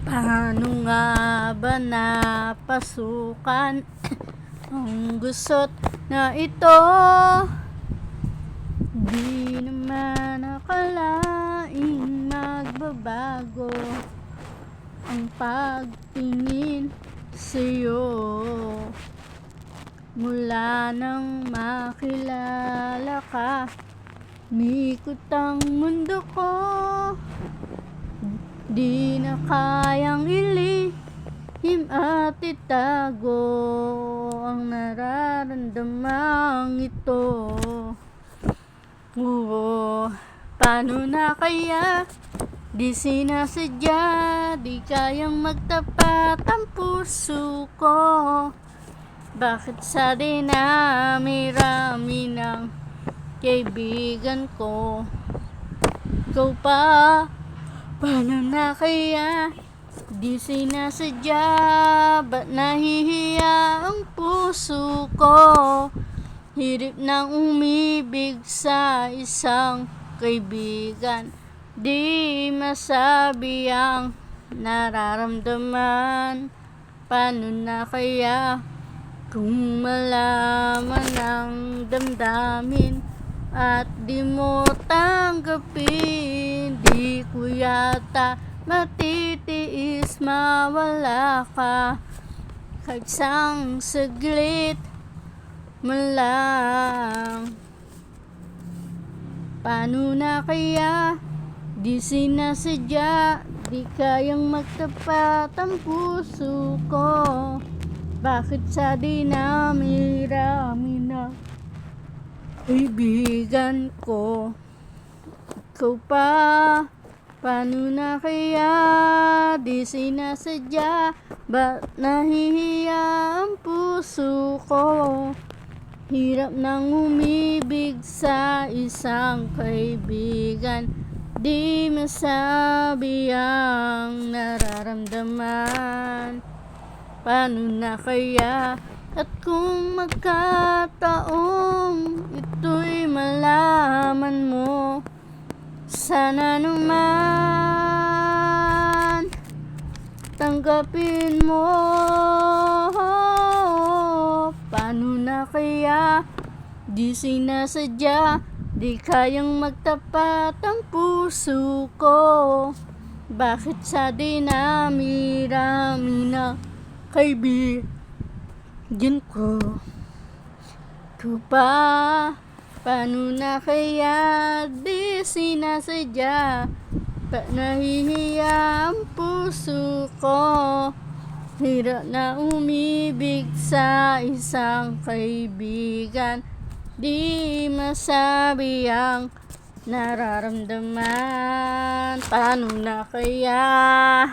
Paano nga ba napasukan ang gusot na ito? Di naman akalaing magbabago ang pagtingin sa'yo. Mula nang makilala ka, mikot ang mundo ko. Di na kayang ilihim at itago ang nararamdamang ito. Paano na kaya? Di sinasadya, di kayang magtapat ang puso ko. Bakit sa dinami-rami ng kaibigan ko, ikaw pa? Paano na kaya? Di sinasadya, ba't nahihiya ang puso ko? Hirap nang umibig sa isang kaibigan, di masabi ang nararamdaman. Paano na kaya kung malaman ang damdamin at di mo tanggapin? Di ko yata matitiis mawala ka kahit isang saglit man lang. Paano na kaya? Di sinasadya, di kayang magtapat ang puso ko. Bakit sa dinami-rami na kaibigan ko, ikaw pa? Paano na kaya? Di sinasadya, ba't nahihiya ang puso ko? Hirap nang umibig sa isang kaibigan, di masabi ang nararamdaman. Paano na kaya? At kung magkataong ito'y malaman mo, sana naman tanggapin mo. Paano na kaya? Di sinasadya, di kayang magtapat ang puso ko. Bakit sa dinami-rami na kaibigan ko, ikaw pa? Paano na kaya? Di sinasadya, ba't nahihiya ang puso ko? Hirap na umibig sa isang kaibigan, di masabi ang nararamdaman. Paano na kaya?